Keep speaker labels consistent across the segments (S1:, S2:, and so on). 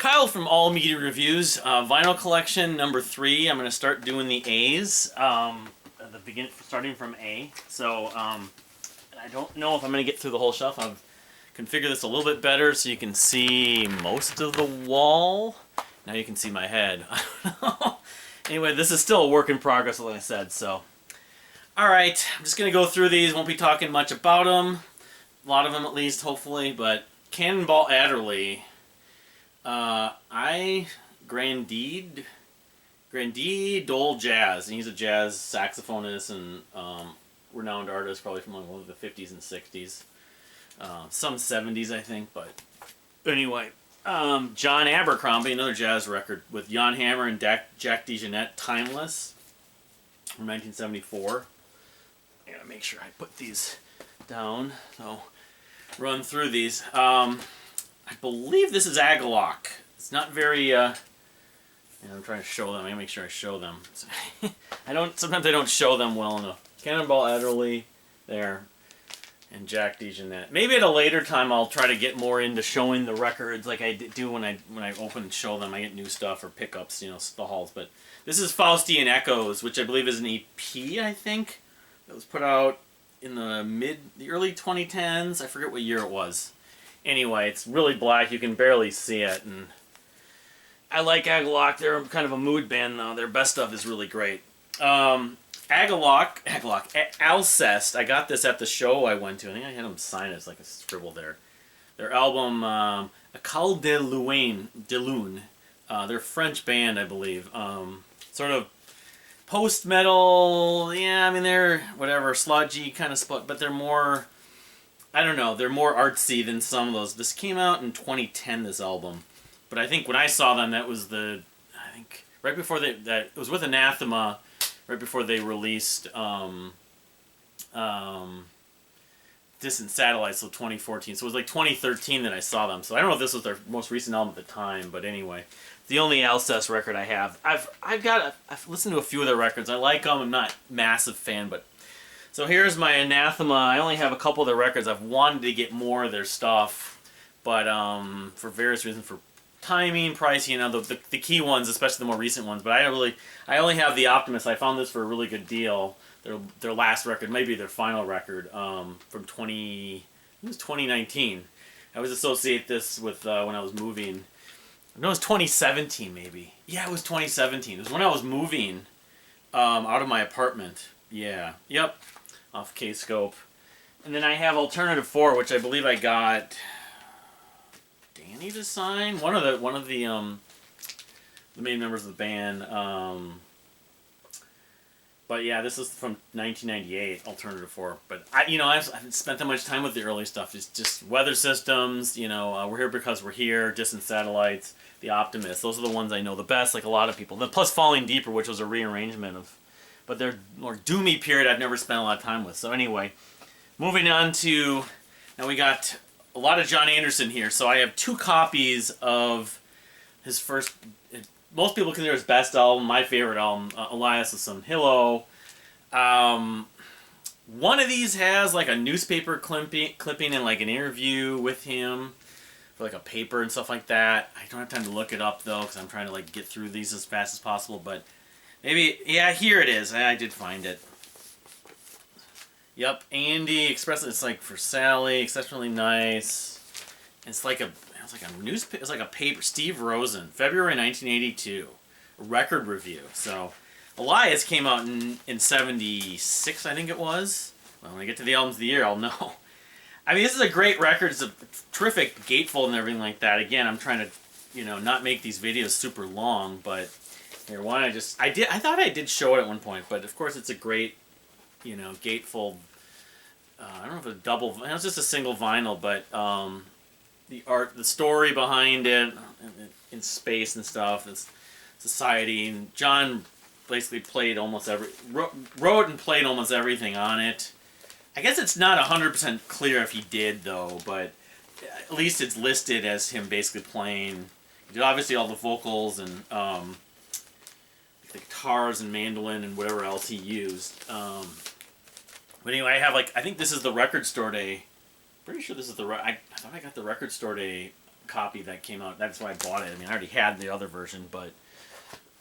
S1: Kyle from All Media Reviews, vinyl collection number 3. I'm going to start doing the A's at the beginning, starting from A. So I don't know if I'm going to get through the whole shelf. I've configured this a little bit better so you can see most of the wall. Now you can see my head. I don't know. Anyway, this is still a work in progress, like I said. So, all right, I'm just going to go through these. Won't be talking much about them. A lot of them, at least, hopefully. But Cannonball Adderley. Grandee Dole Jazz, and he's a jazz saxophonist and renowned artist, probably from like the 50s and 60s, some 70s, I think. But anyway, John Abercrombie, another jazz record with Jan Hammer and Jack DeJohnette, Timeless, from 1974. I gotta make sure I put these down, so run through these. I believe this is Agalloch. It's not very, I'm trying to show them. I gotta make sure I show them. Sometimes I don't show them well enough. Cannonball Adderley, there, and Jack DeJohnette. Maybe at a later time I'll try to get more into showing the records like I do when I open and show them. I get new stuff or pickups, the hauls. But this is Faustian Echoes, which I believe is an EP, I think. It was put out in the early 2010s. I forget what year it was. Anyway, it's really black. You can barely see it, and I like Agalloch. They're kind of a mood band, though. Their best stuff is really great. Agalloch, Alcest. I got this at the show I went to. I think I had them sign it. It's like a scribble there. Their album, Accal de Lune. They're a French band, I believe. Sort of post-metal. Yeah, I mean, they're whatever, sludgy kind of spot, but they're more... I don't know, they're more artsy than some of those. This came out in 2010, this album. But I think when I saw them, that was right before it was with Anathema, right before they released Distant Satellites, so 2014. So it was like 2013 that I saw them. So I don't know if this was their most recent album at the time, but anyway. The only Alcest record I have. I've listened to a few of their records. I like them. I'm not a massive fan, but... So here's my Anathema. I only have a couple of their records. I've wanted to get more of their stuff, but for various reasons, for timing, pricing, the key ones, especially the more recent ones. But I only have the Optimist. I found this for a really good deal. Their last record, maybe their final record, from 2019. I always associate this with when I was moving. No, it was 2017 maybe. Yeah, it was 2017. It was when I was moving out of my apartment. Yeah. Yep. Off K-Scope. And then I have Alternative 4, which I believe I got Danny to sign. One of the main members of the band. But yeah, this is from 1998, Alternative 4. But I haven't spent that much time with the early stuff. Just Weather Systems, We're Here Because We're Here, Distant Satellites, The Optimist. Those are the ones I know the best, like a lot of people. Plus Falling Deeper, which was a rearrangement of... But they're more doomy period I've never spent a lot of time with. So anyway, moving on to... Now we got a lot of John Anderson here. So I have 2 copies of his first... Most people consider his best album, my favorite album, Elias with some Hillo. One of these has like a newspaper clipping and like an interview with him for like a paper and stuff like that. I don't have time to look it up though because I'm trying to like get through these as fast as possible, but... Maybe, yeah, here it is. I did find it. Yep, Andy Express. It's like for Sally, exceptionally nice. It's like a newspaper. It's like a paper. Steve Rosen, February 1982, a record review. So, Elias came out in '76, I think it was. Well, when I get to the albums of the year, I'll know. I mean, this is a great record. It's a terrific gatefold and everything like that. Again, I'm trying to, not make these videos super long, but. Here, why don't I thought I did show it at one point, but of course it's a great, gatefold. I don't know if it's a double. It's just a single vinyl, but the art, the story behind it, in space and stuff, it's society. And John basically played wrote and played almost everything on it. I guess it's not 100% clear if he did though, but at least it's listed as him basically playing. He did obviously all the vocals and. The guitars and mandolin and whatever else he used. But anyway, I think this is the Record Store Day. Pretty sure this is I thought I got the Record Store Day copy that came out. That's why I bought it. I mean, I already had the other version, but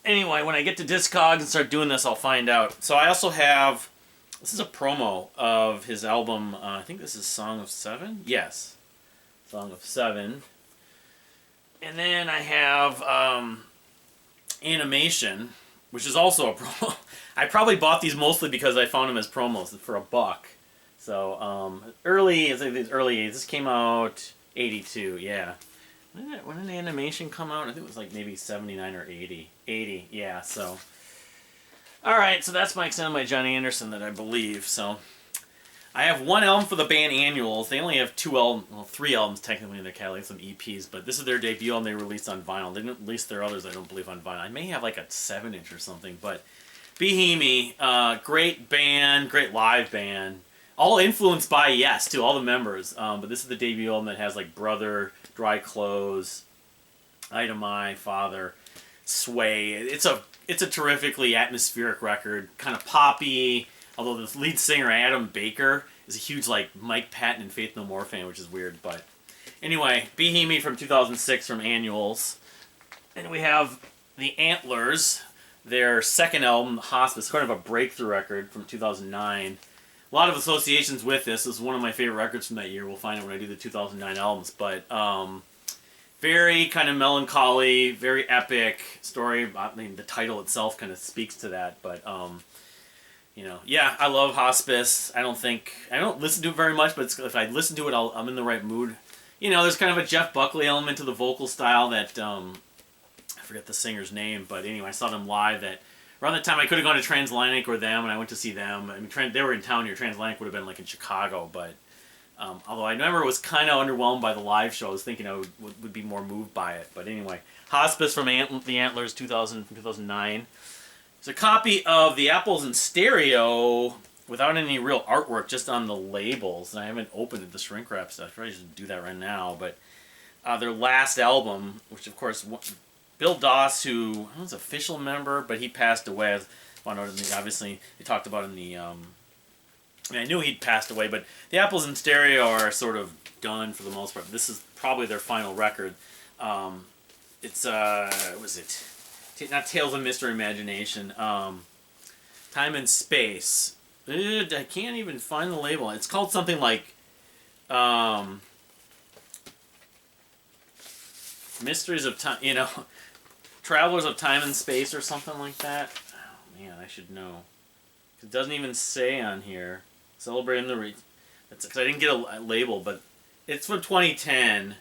S1: anyway, when I get to Discogs and start doing this, I'll find out. So I also have, this is a promo of his album, I think this is Song of Seven? Yes, Song of Seven. And then I have Animation, which is also a promo. I probably bought these mostly because I found them as promos for $1. So early 80s. This came out 82. Yeah. When did Animation come out? I think it was like maybe 79 or 80. 80. Yeah. So. All right. So that's my extended by Johnny Anderson that I believe. So. I have one album for the band Annuals. They only have 3 albums technically in their catalog, some EPs, but this is their debut album they released on vinyl. They didn't release their others, I don't believe, on vinyl. I may have like a 7-inch or something, but Behemoth, great band, great live band. All influenced by Yes, too, all the members. But this is the debut album that has like Brother, Dry Clothes, Item I, Father, Sway. It's a terrifically atmospheric record, kind of poppy. Although the lead singer, Adam Baker, is a huge like Mike Patton and Faith No More fan, which is weird. But anyway, Behemoth from 2006 from Annuals. And we have the Antlers, their second album, Hospice, kind of a breakthrough record from 2009. A lot of associations with this. This is one of my favorite records from that year. We'll find out when I do the 2009 albums. But very kind of melancholy, very epic story. I mean, the title itself kind of speaks to that. But you know, yeah, I love Hospice. I don't listen to it very much, but if I listen to it, I'm in the right mood. You know, there's kind of a Jeff Buckley element to the vocal style that, I forget the singer's name, but anyway, I saw them live around the time I could have gone to Transatlantic or them, and I went to see them. I mean, they were in town here. Transatlantic would have been like in Chicago, but although I remember was kind of underwhelmed by the live show, I was thinking I would be more moved by it. But anyway, Hospice from the Antlers, 2009. It's a copy of the Apples in stereo without any real artwork, just on the labels. And I haven't opened it, the shrink wrap stuff. I probably should do that right now. But their last album, which of course, Bill Doss, who I was an official member, but he passed away. Obviously, they talked about in the. I knew he'd passed away, but the Apples in stereo are sort of done for the most part. This is probably their final record. It's what was it? Not Tales of Mystery Imagination. Time and Space. I can't even find the label. It's called something like Mysteries of Time. You know, Travelers of Time and Space or something like that. Oh man, I should know. It doesn't even say on here. Celebrating the That's because I didn't get a label, but it's from 2010.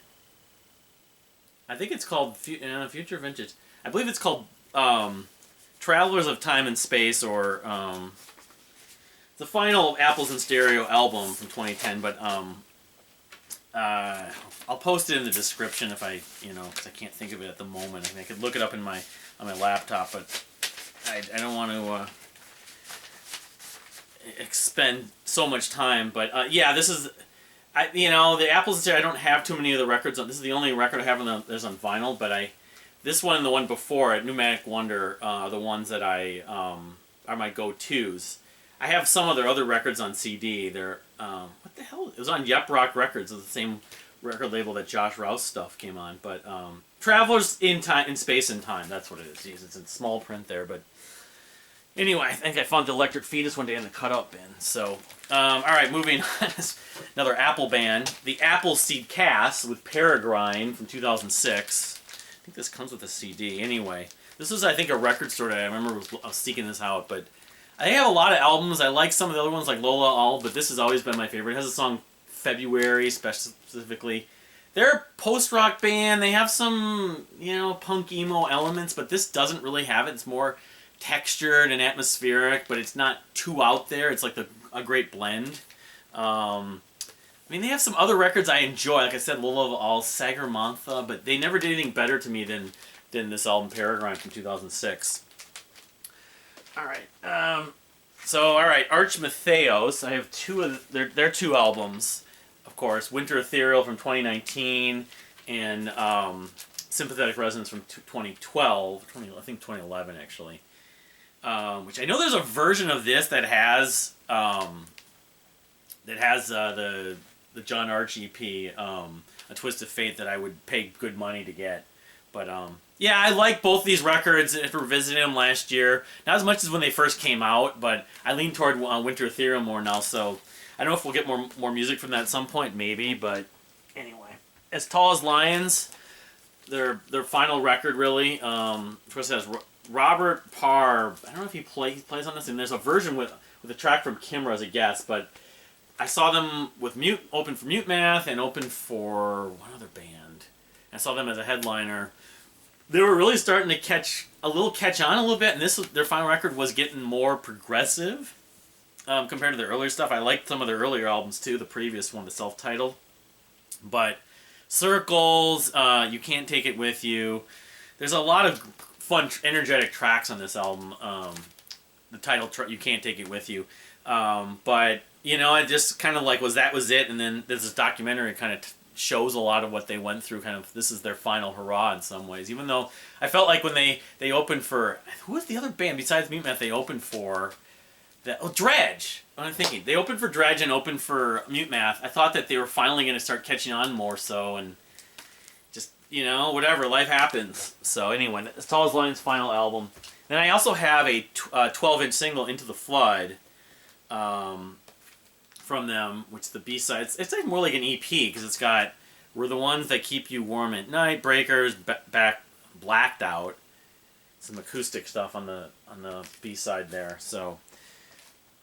S1: I think it's called Future Vintage. I believe it's called Travelers of Time and Space, or the final Apples in Stereo album from 2010. But I'll post it in the description if I, because I can't think of it at the moment. I mean, I could look it up on my laptop, but I don't want to expend so much time. But yeah, this is. The Apples in Stereo, I don't have too many of the records on. This is the only record I have that's on vinyl, but this one and the one before it, Pneumatic Wonder, are the ones that are my go-tos. I have some of their other records on CD. They're, what the hell? It was on Yep Rock Records, the same record label that Josh Rouse stuff came on. But Travelers in Space and Time, that's what it is. Jeez, it's in small print there, but anyway, I think I found the Electric Fetus one day in the cut-up bin. So, all right, moving on. Another Apple band, the Appleseed Cast with Peregrine from 2006. I think this comes with a CD. Anyway, this was, I think, a record store that I remember I was seeking this out. But they have a lot of albums. I like some of the other ones, like Lola All, but this has always been my favorite. It has a song February, specifically. They're a post-rock band. They have some, punk emo elements, but this doesn't really have it. It's more textured and atmospheric, but it's not too out there. It's like a great blend. They have some other records I enjoy. Like I said, Lola All, Sagarmatha, but they never did anything better to me than this album, Peregrine, from 2006. All right. All right, Arch Matheos. I have two of their two albums, of course. Winter Ethereal from 2019 and Sympathetic Resonance from 2012. I think 2011, actually. Which I know there's a version of this that has the John Arch EP. a twist of fate that I would pay good money to get. But yeah, I like both these records. If we're visiting them last year, not as much as when they first came out, but I lean toward Winter Ethereum more now. So I don't know if we'll get more music from that at some point, maybe. But anyway, As Tall as Lions, their final record really. Of course, it has Robert Parr. I don't know if he plays on this, and there's a version with a track from Kimra as a guest, but I saw them with open for Mute Math and open for one other band. I saw them as a headliner. They were really starting to catch on a little bit, and their final record was getting more progressive compared to their earlier stuff. I liked some of their earlier albums too, the previous one, the self-titled. But Circles, You Can't Take It With You. There's a lot of fun, energetic tracks on this album. The title track, You Can't Take It With You. But, you know, I just kind of like was it, and then there's this documentary kind of shows a lot of what they went through. Kind of, this is their final hurrah in some ways. Even though I felt like when they opened for, who was the other band besides Mute Math they opened for? Dredge. What am I thinking? They opened for Dredge and opened for Mute Math. I thought that they were finally going to start catching on more so, and just, you know, whatever, life happens. So anyway, As Tall as Lions' final album. Then I also have a 12-inch single, Into the Flood, from them, which the B-side, it's like more like an EP, because it's got We're the Ones That Keep You Warm at Night, Breakers, Blacked Out, some acoustic stuff on the B-side there. So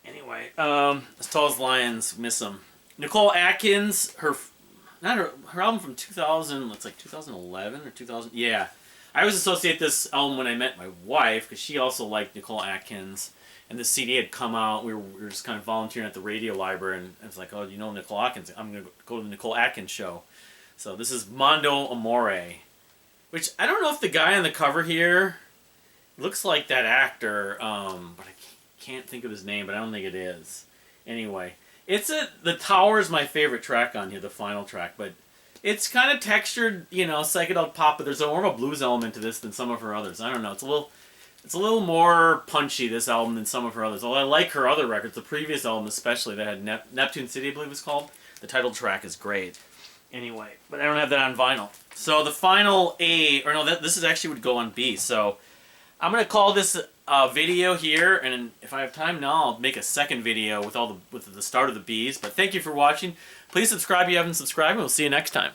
S1: anyway, As Tall as Lions, miss them. Nicole Atkins, her album from 2000, it's like 2011 or 2000, yeah. I always associate this album when I met my wife, because she also liked Nicole Atkins, and the CD had come out. We were just kind of volunteering at the radio library, and I was like, oh, you know Nicole Atkins? I'm going to go to the Nicole Atkins show. So this is Mondo Amore, which I don't know if the guy on the cover here looks like that actor, but I can't think of his name, but I don't think it is. Anyway, The Tower is my favorite track on here, the final track, but it's kind of textured, you know, psychedelic pop, but there's more of a blues element to this than some of her others. I don't know, it's a little more punchy, this album, than some of her others. Although I like her other records, the previous album especially, that had Neptune City, I believe it was called. The title track is great. Anyway, but I don't have that on vinyl. So the final this is actually would go on B. So I'm going to call this video here, and if I have time now, I'll make a second video with the start of the Bs. But thank you for watching. Please subscribe if you haven't subscribed, and we'll see you next time.